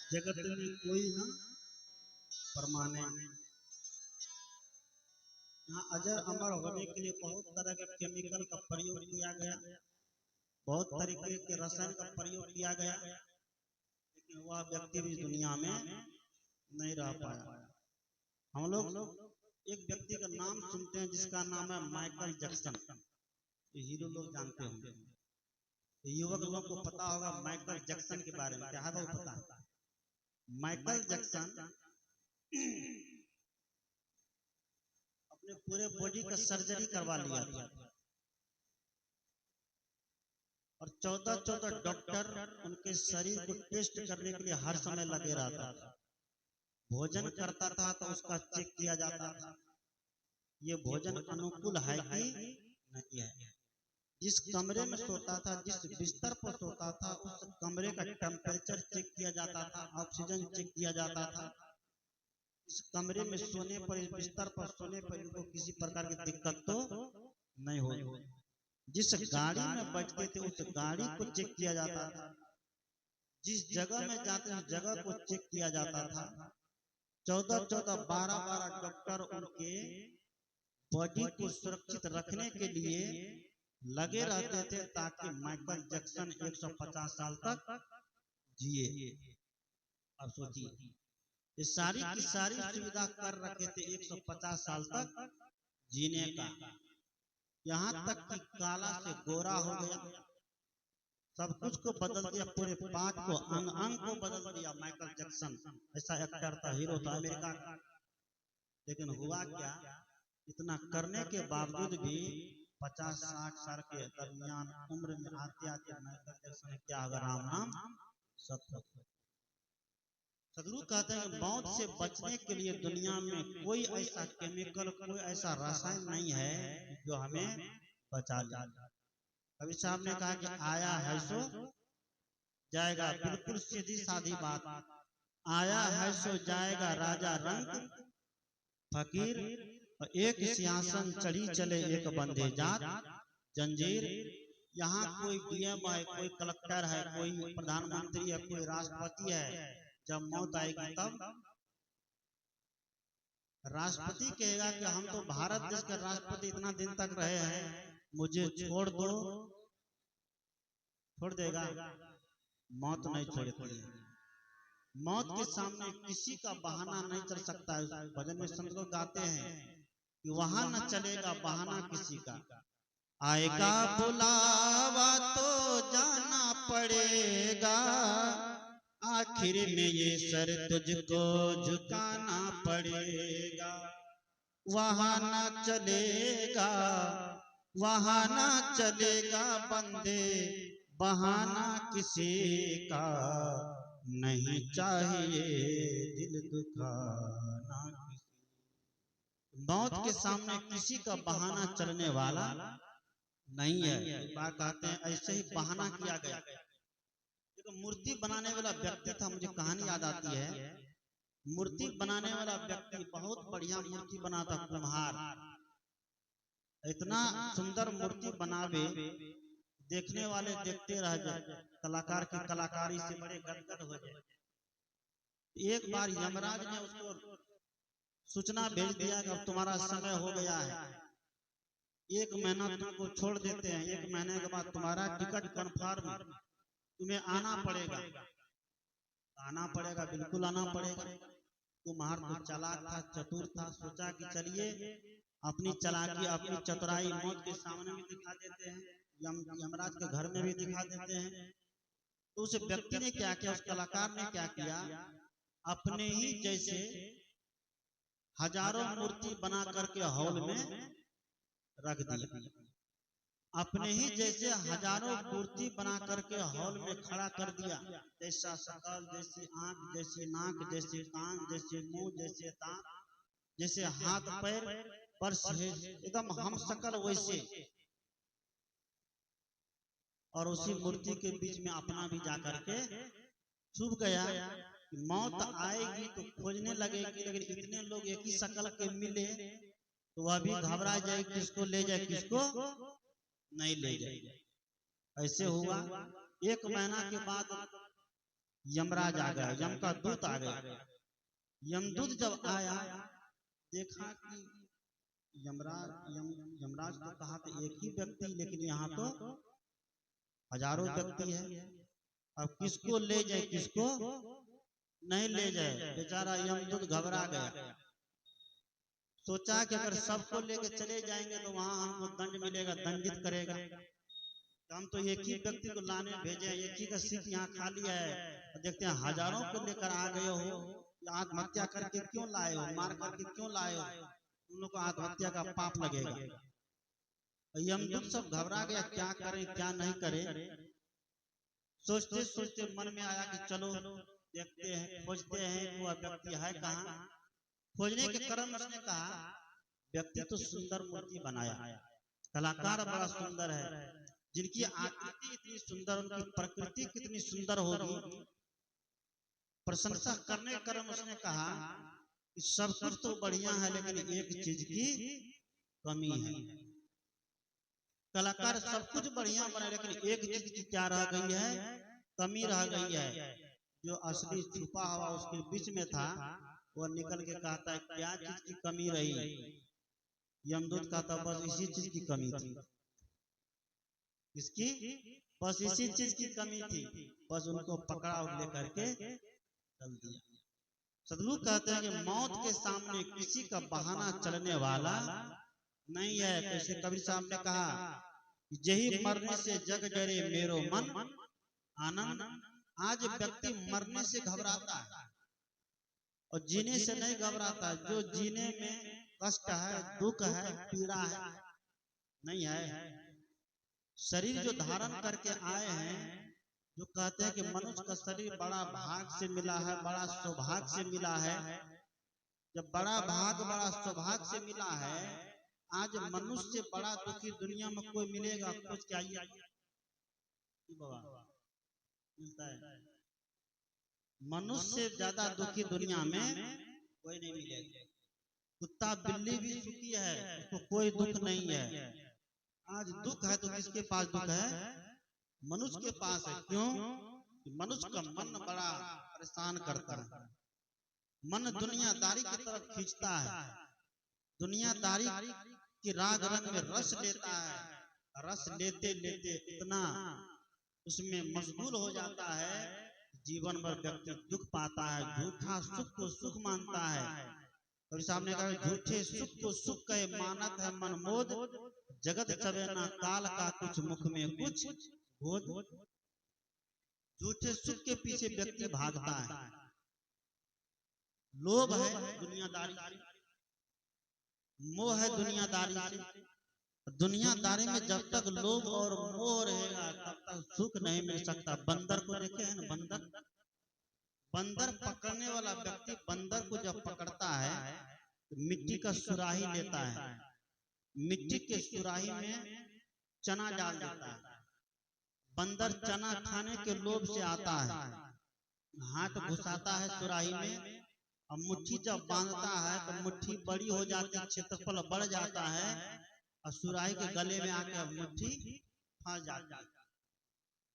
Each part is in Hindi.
जगत में कोई न परमानेंट। यहाँ अजर अमर होने के लिए बहुत तरह के केमिकल का प्रयोग किया गया, बहुत तरीके के रसायन का प्रयोग किया गया, लेकिन वह व्यक्ति भी दुनिया में नहीं रह पाया। हम लोग एक व्यक्ति का नाम सुनते हैं जिसका नाम है माइकल जैक्सन। ये हीरो लोग जानते होंगे, युवक लोगों को पता होगा माइकल जैक्सन के बारे में। क्या है वो पता है? माइकल जैक्सन अपने पूरे बॉडी का सर्जरी करवा लिया था और 14 डॉक्टर उनके शरीर को टेस्ट करने के लिए हर समय लगे रहता था। भोजन करता था तो उसका चेक किया जाता था, ये भोजन अनुकूल है कि नहीं है। जिस कमरे में सोता था, जिस बिस्तर पर सोता था, उस कमरे का टेम्परेचर चेक किया जाता था, ऑक्सीजन चेक किया जाता था। इस कमरे में सोने पर, इस बिस्तर पर सोने पर इनको किसी प्रकार की दिक्कत तो नहीं होगी। जिस गाड़ी में बैठते थे उस गाड़ी को चेक किया जाता था, जिस जगह में जाते उस जगह को चेक किया जाता था। 12 डॉक्टर उनके बॉडी को सुरक्षित रखने के लिए लगे रहते थे ताकि माइकल जैक्सन 150 साल तक जिए। अब सोचिए, ये सारी की सारी सुविधा कर रखे थे 150 साल तक जीने का। यहाँ तक कि काला से गोरा हो गया, सब कुछ को बदल दिया, पूरे पार्ट को, अंग अंग को बदल दिया माइकल जैक्सन। ऐसा एक्टर था, हीरो था अमेरिका का। लेकिन हुआ क्या, इतना करने के बावजूद भी 50-60 साल के दरमियान उम्र में आते आते माइकल जैक्सन ने क्या होगा, राम नाम सत्य। सदगुरु कहते हैं मौत से बचने के लिए दुनिया में कोई ऐसा केमिकल, कोई ऐसा रसायन नहीं है जो हमें बचा ले। कवि साहब ने कहा कि आया है सो जाएगा, बिल्कुल सीधी सादी बात। आया है सो जाएगा, राजा रंग फकीर, एक सिंहासन चढ़ी चले एक बंदे जात जंजीर। यहाँ कोई डीएम है, कोई कलेक्टर है, कोई प्रधानमंत्री है, कोई राष्ट्रपति है। जब मौत आएगी तब राष्ट्रपति कहेगा कि हम तो भारत देश के राष्ट्रपति इतना दिन तक रहे हैं, मुझे छोड़ दो, छोड़ देगा। मौत नहीं छोड़ती है। मौत के सामने किसी का बहाना नहीं चल सकता है। भजन में संत लोग गाते हैं कि वहां न चलेगा बहाना किसी का, आएगा बुलावा तो जाना पड़ेगा, आखिर में ये सर तुझको झुकाना पड़ेगा। वहां न चलेगा, वहां न चलेगा बंदे, बहाना किसी का नहीं चाहिए, दिल दुखाना किसी। मौत के सामने किसी का बहाना चलने वाला नहीं है। एक बार कहते हैं ऐसे ही बहाना किया गया। तो मूर्ति बनाने वाला व्यक्ति था, मुझे कहानी याद आती है। मूर्ति बनाने वाला व्यक्ति बहुत बढ़िया मूर्ति बनाता, कुम्हार। इतना सुंदर मूर्ति बनावे, देखने वाले देखते रह जाए, कलाकार की कलाकारी से बड़े गदगद हो जाए। एक बार यमराज ने उसको सूचना भेज दिया कि अब तुम्हारा समय हो गया है, 1 महीना तुमको छोड़ देते हैं, 1 महीने के बाद तुम्हारा टिकट कंफर्म, तुम्हें आना पड़ेगा। आना पड़ेगा, बिल्कुल आना पड़ेगा। कुम्हार तो चालाक था, चतुर था, सोचा कि चलिए अपनी चालाकी, अपनी चतुराई मौत के सामने भी दिखा देते हैं, यमराज के घर में भी दिखा देते हैं। तो उस व्यक्ति ने क्या किया, उस कलाकार ने क्या किया, अपने ही जैसे हजारों मूर्ति बना करके हॉल में रख दी। अपने ही जैसे हजारों मूर्ति बना करके हॉल में खड़ा कर दिया। जैसा शकल, जैसी आंख, जैसी नाक, जैसे कान, जैसे मुंह, जैसे दांत, जैसे हाथ पैर पर एकदम हम शकल वैसे। और उसी मूर्ति के बीच में अपना भी जाकर के छुप गया। मौत आएगी तो खोजने लगेगी, लेकिन इतने लोग एक ही शकल के मिले तो वह भी घबरा जाए, किसको ले जाए किसको नहीं ले जाए। ऐसे हुआ। 1 महीना के बाद यमराज आ गया, यम का दूत आ गया। यमदूत जब आया, देखा कि यमराज तो कहा था एक ही व्यक्ति, लेकिन यहाँ तो हजारों व्यक्ति है। अब किसको ले जाए, किसको नहीं ले जाए। बेचारा यमदूत घबरा गया। सोचा कि अगर सबको लेकर चले जाएंगे तो वहां हमको दंड मिलेगा, दंडित करेगा। हम तो एक ही व्यक्ति को लाने भेजे, एक ही का सीट यहाँ खाली है, देखते हैं हजारों को लेकर आ गए हो, आत्महत्या करके क्यों लाए हो, मार करके क्यों लाए हो, उन लोग को आत्महत्या का पाप लगेगा। यमदूत सब घबरा गया, क्या करें क्या नहीं करें। सोचते सोचते मन में आया कि चलो देखते हैं, खोजते हैं वो व्यक्ति है कहाँ। खोजने के क्रम उसने कहा व्यक्ति तो सुंदर मूर्ति बनाया, कलाकार बड़ा सुंदर है, जिनकी आकृति इतनी सुंदर, उनकी प्रकृति कितनी सुंदर होगी। प्रशंसा करने क्रम उसने कहा कि सब कुछ तो बढ़िया है, लेकिन एक चीज की कमी है। कलाकार सब कुछ बढ़िया बने, लेकिन एक चीज की क्या रह गई है, कमी रह गई है। जो असली छुपा हुआ उसके बीच में था, वो निकल के कहता है क्या चीज की कमी रही। यमदूत कहता बस इसी चीज की कमी थी। इसकी बस इसी चीज की कमी थी, बस उनको पकड़ा और लेकर के चल दिया। सदगुरु कहते हैं कि मौत के सामने किसी का बहाना चलने वाला नहीं है। जैसे कबीर साहब ने कहा यही मरने से जग डरे मेरो मन आनंद। आज व्यक्ति मरने से घबराता है और जीने से नहीं घबराता। जो जीने में कष्ट है, दुख है, पीड़ा है, नहीं है। शरीर जो धारण करके आए हैं, जो कहते हैं कि मनुष्य का शरीर बड़ा भाग से मिला है, बड़ा सौभाग्य से मिला है। जब बड़ा भाग बड़ा सौभाग्य से मिला है, आज मनुष्य से बड़ा दुखी दुनिया में कोई मिलेगा? कुछ क्या मिलता है? मनुष्य से ज्यादा दुखी दुनिया में कोई नहीं मिलेगा। कुत्ता बिल्ली भी सुखी है, उसको कोई दुख नहीं है। आज दुख है तो किसके पास दुख है? मनुष्य के पास है। क्यों? मनुष्य का मन बड़ा परेशान करता है, मन दुनियादारी की तरफ खींचता है, दुनियादारी की राग रंग में रस लेता है। रस लेते लेते इतना उसमें मशगूल हो जाता है, जीवन भर व्यक्ति दुख पाता है। झूठा सुख को सुख मानता है। और सामने कहा झूठे सुख को सुख कहे मानत है मन मोद, जगत चबे ना काल का कुछ मुख में कुछ बोध। झूठे सुख के पीछे व्यक्ति भागता है। लोभ है दुनियादारी से, मोह है दुनियादारी से। दुनियादारी में जब तक लोभ और मोह रहेगा तब तक सुख नहीं मिल सकता। बंदर को देखे हैं ना, बंदर, बंदर पकड़ने वाला व्यक्ति बंदर को जब पकड़ता है तो मिट्टी का सुराही लेता है, मिट्टी के सुराही में चना डाल देता है। बंदर चना खाने के लोभ से आता है, हाथ घुसाता है सुराही में, और मुट्ठी जब बांधता है तो मुट्ठी बड़ी हो जाती है, क्षेत्रफल बढ़ जाता है, और सुराही के गले में आकर मुट्ठी फंस जाती है।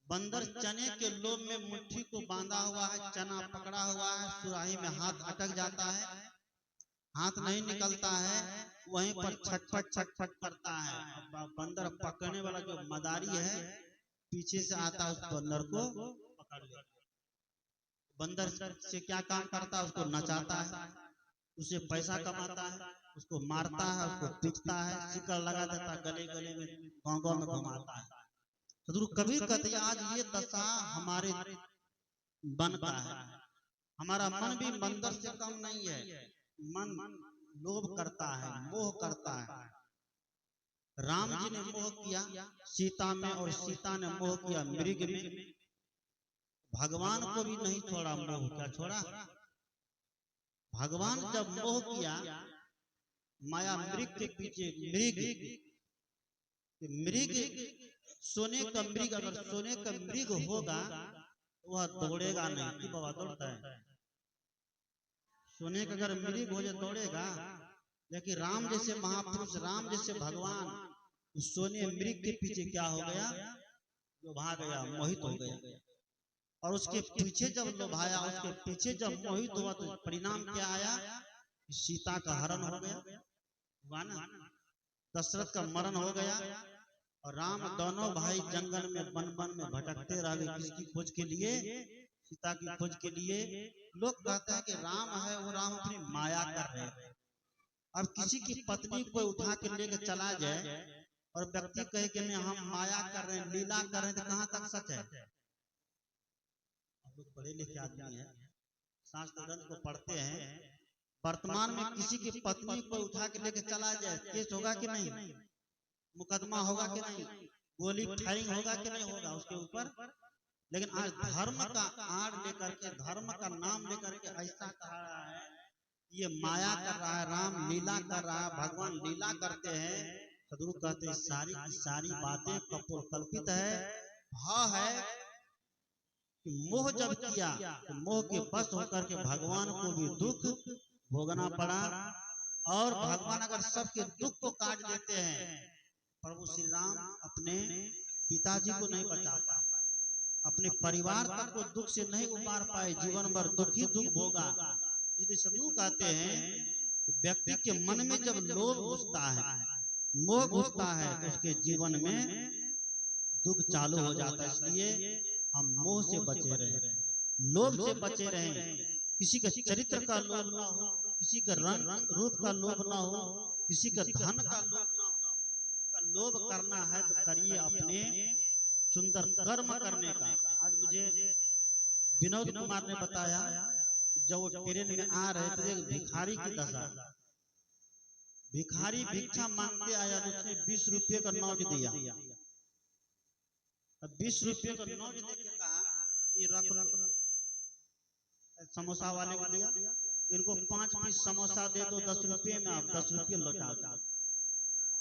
बंदर चने के लोभ में मुट्ठी को बांधा हुआ है, चना पकड़ा हुआ है, सुराही में हाथ अटक जाता है, हाथ नहीं निकलता है, वहीं पर छटपट छटपट करता है। बंदर पकड़ने वाला जो मदारी है पीछे से आता है, उस बंदर को पकड़ लेता है। बंदर से क्या काम करता है? उसको नचाता है, उसे पैसा कमाता है, उसको मारता है, उसको पीटता है, शिकल लगा देता है, गले गले में गाँव गाँव में घुमाता है। सदगुरु कबीर कहते हैं आज ये दशा हमारे मन का है। हमारा मन भी बंदर से कम नहीं है। मन लोभ करता है, मोह करता है। राम जी ने मोह किया सीता में, और सीता ने मोह किया मृग में। भगवान को भी नहीं छोड़ा मोह। क्या छोड़ा? भगवान जब मोह किया माया मृग के पीछे, मृग सोने का मृग, अगर सोने का मृग होगा तो वह दौड़ेगा नहीं कि बाबा दौड़ता है। सोने का अगर मृग हो जाए दौड़ेगा, लेकिन राम जैसे महापुरुष, राम जैसे भगवान उस सोने मृग के पीछे क्या हो गया? जो भाग गया, मोहित हो गया। और उसके पीछे जब लोभाया, उसके पीछे जब मोहित हुआ तो परिणाम क्या आया? सीता का हरण हो गया, हुआ ना, दशरथ का मरण हो गया, और राम दोनों भाई जंगल में वन वन में भटकते रह गए। किसकी खोज के लिए? सीता की खोज के लिए। लोग कहते हैं कि राम है वो राम अपनी माया कर रहे हैं। अब किसी की पत्नी को उठा के लेके चला जाए और व्यक्ति कहे कि नहीं हम माया कर रहे हैं, लीला कर रहे हैं, तो कहां तक सच है? हम लोग पढ़े लिखे आदमी हैं, शास्त्र ग्रंथ को पढ़ते हैं। वर्तमान में किसी की पत्नी को उठा के लेके चला जाए, केस होगा कि नहीं? मुकदमा होगा कि नहीं? गोली फायरिंग होगा कि नहीं होगा उसके ऊपर? लेकिन आज धर्म का आड़ लेकर के, धर्म का नाम लेकर के ऐसा कहा रहा है ये माया कर रहा है, राम लीला कर रहा है, भगवान लीला करते हैं। सदगुरु कहते हैं सारी की सारी बातें कल्पित है, भाव है कि मोह जब किया तो मोह के बस होकर के भगवान को भी दुख भोगना पड़ा। और भगवान अगर सबके दुख को काट देते हैं, प्रभु श्री राम अपने पिताजी को नहीं बचा पाए, अपने परिवार तक को दुख से नहीं उबार पाए, जीवन भर दुख ही दुख भोगा। इसलिए सदगुरु कहते हैं व्यक्ति के मन में जब लोभ घुसता है, मोह घुसता है, तो उसके जीवन में दुख चालू हो जाता है। इसलिए हम मोह से बचे रहें, लोभ से बचे रहें। किसी के चरित्र का लोभ ना हो, किसी का रंग रूप का लोभ ना हो, किसी का धन का लोभ ना हो। लोभ करना है तो करिए अपने सुंदर कर्म करने का। आज मुझे विनोद कुमार ने बताया, जब वो ट्रेन में आ रहे थे, एक भिखारी की दशा, भिखारी भिक्षा मांगते आया तो उसने 20 रुपये का नोट दिया। 20 रुपये का नोट देके कहा ये रख लो। समोसा वाले को दिया, इनको 5 पीस समोसा दे दो 10 रुपये में, आप 10 रुपये लौटा दो।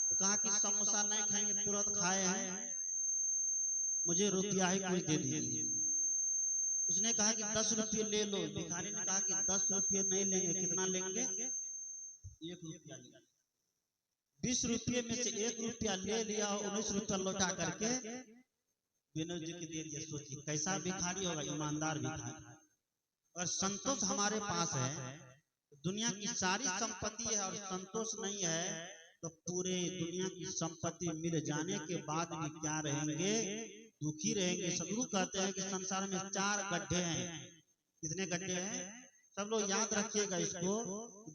तो कहा कि समोसा नहीं खाएंगे, तुरंत खाए हैं, मुझे रुपया ही कुछ दे दीजिए। उसने कहा कि 10 रुपये ले लो। भिखारी ने कहा कि 10 रुपये नहीं लेंगे, कितना लेंगे? 1 रुपया लेंगे। 20 रुपये में से 1 रुपया ले लिया, 19 रुपया लौटा करके विनोद जी की दे दिया। सोचिए कैसा भिखारी होगा, ईमानदार भिखारी। और संतोष हमारे पास है, दुनिया की सारी संपत्ति है और संतोष नहीं है तो पूरे दुनिया की संपत्ति मिल जाने के बाद भी क्या रहेंगे? दुखी रहेंगे। सदगुरु कहते हैं कि संसार में 4 गड्ढे हैं। कितने गड्ढे हैं? सब लोग याद रखिएगा इसको।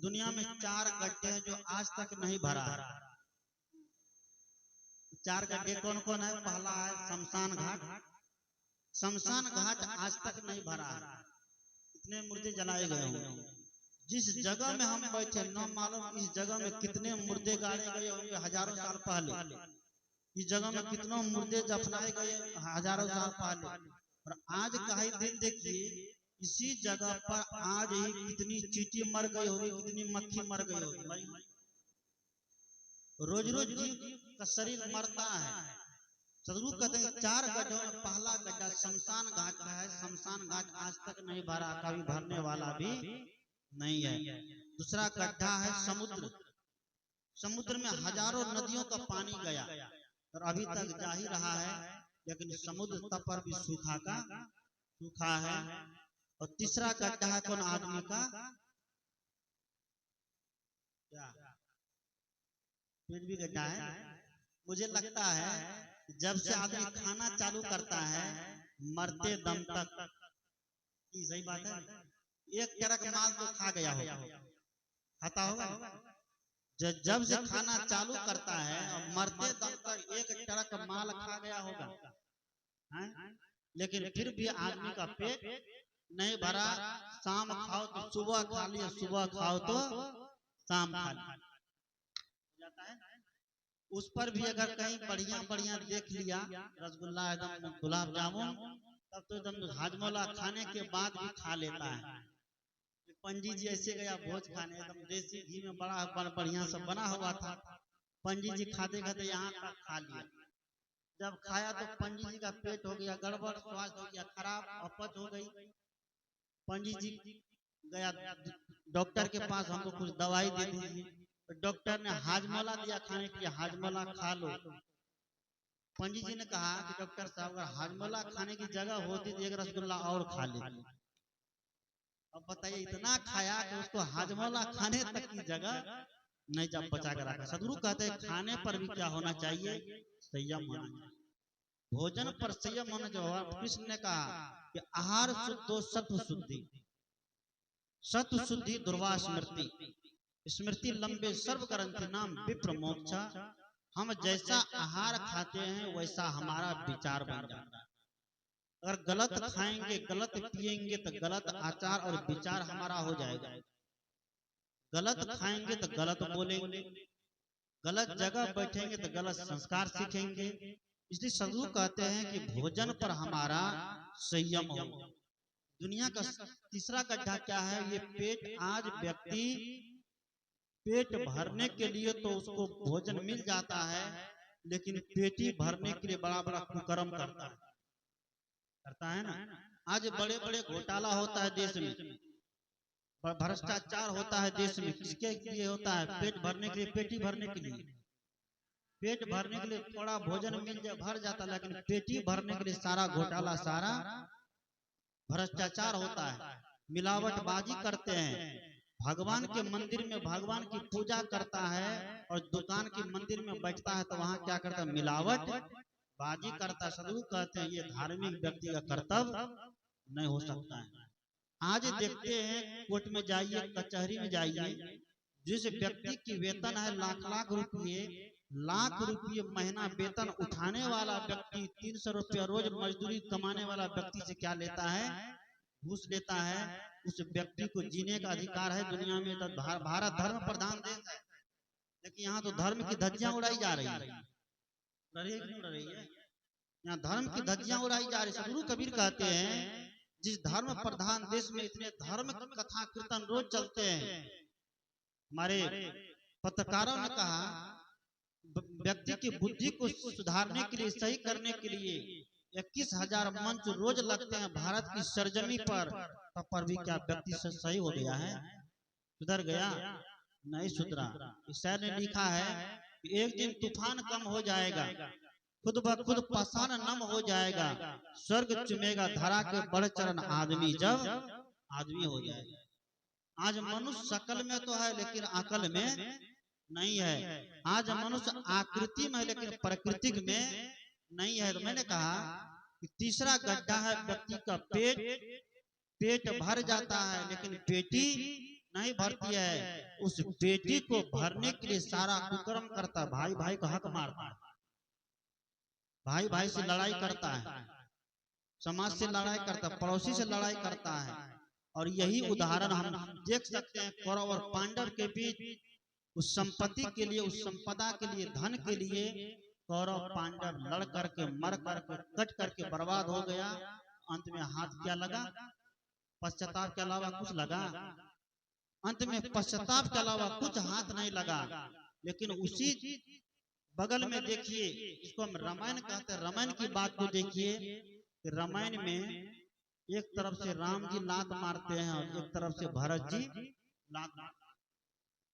दुनिया में 4 गड्ढे हैं जो आज तक नहीं भरा है। 4 गड्ढे कौन कौन है? पहला है शमशान घाट। शमशान घाट आज तक नहीं भरा है, इतने मुर्दे जलाए गए होंगे। जिस जगह में हम बैठे न मालूम इस जगह में कितने मुर्दे गाड़े गए होंगे हजारों साल पहले। इस जगह में कितनों मुर्दे दफनाए गए हजारों साल पहले। और आज का ही दिन देखिए, इसी जगह पर आज ही कितनी चींटी मर गई होगी, कितनी मक्खी मर गई होगी। रोज रोज जीव का शरीर मरता है। सदगुरु कहते हैं 4 गड्ढों में पहला गड्ढा शमशान घाट का है। शमशान घाट आज तक नहीं भरा, कभी भरने वाला भी नहीं है। दूसरा गड्ढा है समुद्र। समुद्र में हजारों नदियों का पानी गया और अभी तक जा ही रहा है, लेकिन समुद्र तब पर भी सूखा है। और तीसरा गड्ढा है कौन? आदमी का क्या पेट भी गड्ढा है। मुझे लगता है जब से आदमी खाना चालू करता है मरते दम तक, सही बात है, एक ट्रक माल तो खा गया होगा, खाता होगा। जब से खाना चालू करता है और मरते दम तक एक ट्रक माल खा गया होगा, लेकिन फिर भी आदमी का पेट नहीं भरा। शाम खाओ तो सुबह खा लिया, सुबह खाओ तो शाम खा लिया जाता है। उस पर भी अगर कहीं बढ़िया बढ़िया देख लिया, रसगुल्ला एकदम गुलाब जामुन, तब तो एकदम हाजमोला खाने के बाद भी खा लेता है। पंडित जी ऐसे गया भोज खाने, एकदम देसी घी में बड़ा बढ़िया सब बना हुआ था। पंडित जी खाते खाते यहाँ तक खा लिया। जब खाया तो पंडित जी का पेट हो गया गड़बड़, स्वास्थ्य हो गया खराब, अपच हो गई। पंडित जी गया डॉक्टर के पास, हमको कुछ दवाई दे दीजिए। डॉक्टर ने हाजमोला दिया खाने के लिए, हाजमोला खा लो। पंडित जी ने कहा कि डॉक्टर साहब अगर हाजमोला खाने की जगह होती तो एक रसगुल्ला और खा लेती। अब बताइए इतना खाया कि उसको हाजमोला खाने तक की जगह नहीं जब बचा कर रखा। सदगुरु कहते हैं खाने पर भी क्या होना चाहिए, संयम होना चाहिए। भोजन पर संयम होना चाहिए। कृष्ण ने कहा कि आहार शुद्धो सत्व शुद्धि, सत्व शुद्धि दुर्वा स्मृति, स्मृति लंबे सर्व ग्रंथि नाम विप्र मोक्षा। हम जैसा आहार खाते हैं वैसा हमारा विचार बन जाता है। अगर गलत खाएंगे, गलत पिएंगे तो गलत आचार और विचार हमारा हो जाएगा। गलत खाएंगे तो गलत बोलेंगे, गलत जगह बैठेंगे तो गलत संस्कार सीखेंगे। इसलिए सदगुरु कहते हैं कि भोजन पर हमारा संयम हो। दुनिया का तीसरा गड्ढा क्या है, ये पेट। आज व्यक्ति पेट भरने के लिए तो उसको भोजन मिल जाता है, लेकिन पेटी भरने के लिए बड़ा बड़ा कुकर्म करता है ना। आज बड़े बड़े घोटाला होता है देश में, भ्रष्टाचार होता है देश में। किसके लिए होता है? पेट भरने के लिए, पेटी भरने के लिए। पेट भरने के लिए थोड़ा भोजन मिल जाए भर जाता, लेकिन पेटी भरने के लिए सारा घोटाला, सारा भ्रष्टाचार होता है। मिलावटबाजी करते हैं। भगवान के मंदिर में भगवान की पूजा करता है और दुकान के मंदिर में बैठता है तो वहां क्या करता है? मिलावट बाजी करता है। सदगुरु कहते हैं ये धार्मिक व्यक्ति का कर्तव्य नहीं हो सकता है। आज देखते हैं कोर्ट में जाइए, कचहरी में जाइए, जिस व्यक्ति की वेतन है लाख लाख रुपये महीना वेतन उठाने वाला व्यक्ति 300 रुपया रोज मजदूरी कमाने वाला व्यक्ति से क्या लेता है? घूस लेता है। उस व्यक्ति को जीने का अधिकार है दुनिया में। तो भारत धर्म प्रधान देश है, लेकिन यहाँ तो धर्म की धज्जियां उड़ाई जा रही है। यहाँ धर्म की धज्जियां उड़ाई जा रही। सदगुरु कबीर कहते हैं जिस धर्म प्रधान देश में इतने धर्म कथा कीर्तन रोज चलते हैं। हमारे पत्रकारों ने कहा व्यक्ति की बुद्धि को सुधारने के लिए, सही करने के लिए 21,000 मंच रोज लगते हैं भारत की सरजमी पर भी क्या व्यक्ति सही हो गया है? सुधर गया? नहीं सुधरा। ईसाई ने लिखा है कि एक दिन तूफान कम हो जाएगा, खुद ब खुद पाषाण नम हो जाएगा, स्वर्ग चुमेगा धरा के बढ़ चरण आदमी जब आदमी हो जाएगा। आज मनुष्य शकल में तो है लेकिन अकल में नहीं है। आज मनुष्य आकृति में है लेकिन प्रकृति में नहीं है। तो मैंने कहा कि तीसरा गड्ढा है व्यक्ति का पेट। पेट भर जाता है लेकिन पेटी नहीं भरती है। उस पेटी को भरने के लिए सारा कुकर्म करता है। भाई भाई को हक मारता है, भाई भाई से लड़ाई करता है, समाज से लड़ाई करता है, पड़ोसी से लड़ाई करता है। और यही उदाहरण हम देख सकते हैं कौरव और पांडव के बीच। उस संपत्ति के लिए, उस संपदा के लिए, धन के लिए कौरव पांडव लड़ करके, मर करके, कट करके बर्बाद हो गया। अंत में हाथ क्या लगा? पश्चाताप के अलावा कुछ लगा? अंत में पश्चाताप के अलावा कुछ हाथ नहीं लगा। लेकिन उसी बगल में देखिए, इसको हम रामायण कहते हैं, रामायण की बात को देखिए। रामायण में एक तरफ से राम जी लात मारते हैं और एक तरफ से भरत जी लात मारते हैं।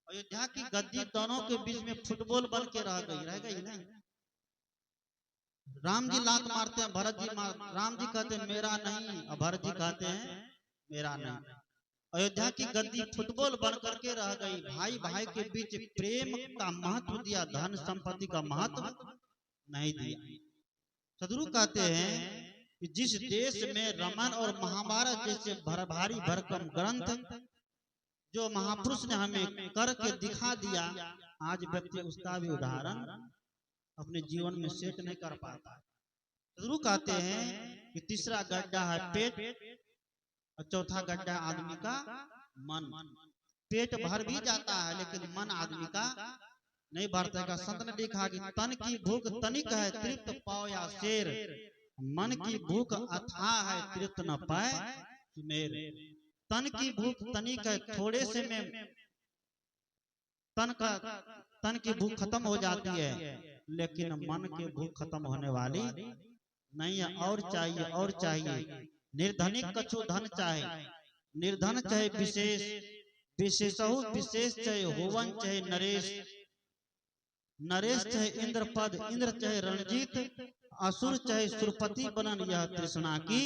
अयोध्या की गद्दी दोनों के बीच में फुटबॉल बन के रह गई ना। राम जी लात मारते हैं, भरत जी राम जी कहते हैं मेरा नहीं और भरत जी कहते हैं मेरा नहीं। अयोध्या की गद्दी फुटबॉल बन करके रह गई। भाई भाई के बीच प्रेम का महत्व दिया, धन संपत्ति का महत्व नहीं दिया। सदगुरु कहते हैं कि जिस देश में रामायण और महाभारत जैसे भारी भरकम ग्रंथ जो महापुरुष ने हमें करके दिखा दिया, आज व्यक्ति उसका भी उदाहरण अपने जीवन में सेट नहीं कर पाता। सदगुरु कहते हैं कि तीसरा गड्ढा है पेट और चौथा गड्ढा आदमी का मन। पेट भर भी जाता है लेकिन मन आदमी का नहीं भरता का। संत ने लिखा कि तन की भूख तनिक है तृप्त पाओ या शेर, मन की भूख अथाह है तृप्त न पाए सुमेर। तन की भूख तनिक है, थोड़े से में तन की भूख खत्म हो जाती है, लेकिन मन की भूख खत्म होने वाली नहीं है। और चाहिए और चाहिए। निर्धनिक कछु धन चाहे, निर्धन चाहे विशेष, विशेषहु विशेष चाहे होवन चाहे नरेश। नरेश चाहे इंद्र पद, इंद्र चाहे रणजीत, असुर चाहे सुरपति बनन, यह तृष्णा की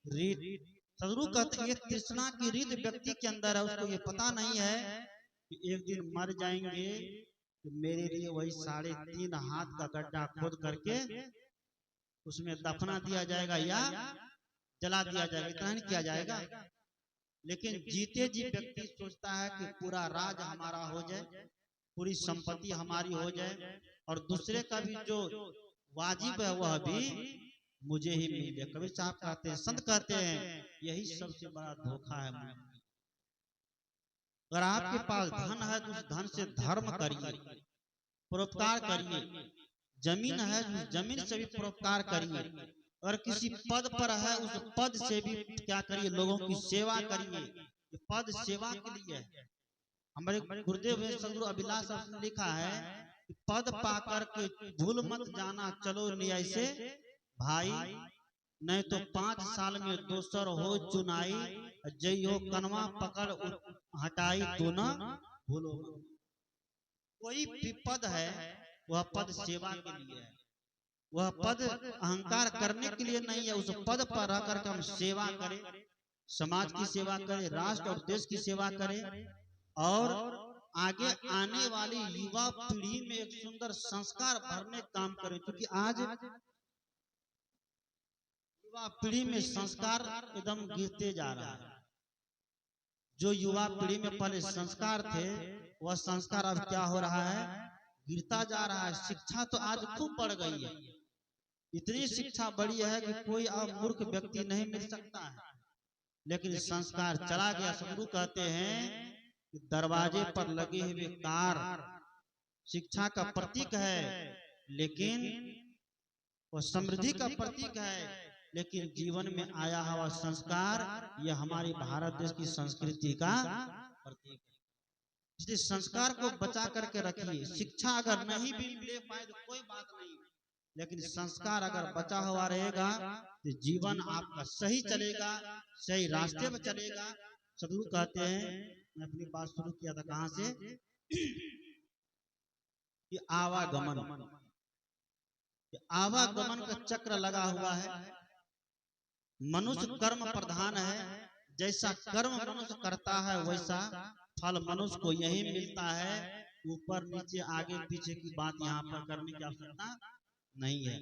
रीत। सदगुरु कहते ये तृष्णा की रीत व्यक्ति के अंदर है, उसको ये पता नहीं है कि एक दिन मर जाएंगे तो मेरे लिए वही 3.5 हाथ का गड्ढा खोद करके उसमें दफना दिया जाएगा या जला दिया जाएगा, इतना नहीं किया जाएगा। लेकिन जीते जी व्यक्ति सोचता है कि पूरा राज हमारा हो जाए, पूरी संपत्ति हमारी हो जाए, और दूसरे का भी जो वाजिब है वह भी मुझे ही मिल जाए। कवि साहब कहते हैं, संत कहते हैं, यही सबसे बड़ा धोखा है। अगर आपके पास धन है तो उस धन से धर्म करिए, परोपकार करिए। जमीन है तो उस जमीन से भी परोपकार करिए। और किसी पद पर है उस पद से भी क्या करिए, लोगों की सेवा करिए। ये पद सेवा के लिए है। हमारे गुरुदेव सदगुरु अभिलाष ने लिखा है कि पद पाकर के भूल मत जाना, चलो न्याय से भाई, नहीं तो 5 साल में दोसर हो चुनाई, जय हो कनवा पकड़ हटाई तो न भूलो। कोई भी पद है वह पद सेवा के लिए है, वह पद अहंकार करने के लिए नहीं है। उस पद पर रह करके हम सेवा करें, समाज की सेवा करें, राष्ट्र और देश की सेवा करें, और आगे आने वाली युवा पीढ़ी में एक सुंदर संस्कार भरने काम करें। क्योंकि आज युवा पीढ़ी में संस्कार एकदम गिरते जा रहा है। जो युवा पीढ़ी में पहले संस्कार थे वह संस्कार अब क्या हो रहा है, गिरता जा रहा है। शिक्षा तो आज खूब बढ़ गई है, इतनी शिक्षा बढ़ी है कि कोई अब मूर्ख व्यक्ति नहीं मिल सकता है, लेकिन संस्कार चला गया। सदगुरु कहते हैं कि दरवाजे पर लगे हुए कार शिक्षा का प्रतीक है, लेकिन वह समृद्धि का प्रतीक है, लेकिन जीवन में आया हुआ संस्कार यह हमारे भारत देश की संस्कृति का प्रतीक है। इसलिए संस्कार को बचा करके रखिए। शिक्षा अगर नहीं भी ले पाए तो कोई बात नहीं, लेकिन संस्कार अगर बचा हुआ रहेगा तो जीवन आपका सही चलेगा, सही रास्ते में चलेगा। सदगुरु कहते हैं, मैं अपनी बात शुरू किया था कहां से, कि आवागमन, आवागमन का चक्र लगा हुआ है। मनुष्य कर्म प्रधान है, जैसा कर्म मनुष्य करता है वैसा फल मनुष्य को यही मिलता है। ऊपर नीचे आगे पीछे की बात यहाँ पर करने की आवश्यकता नहीं है।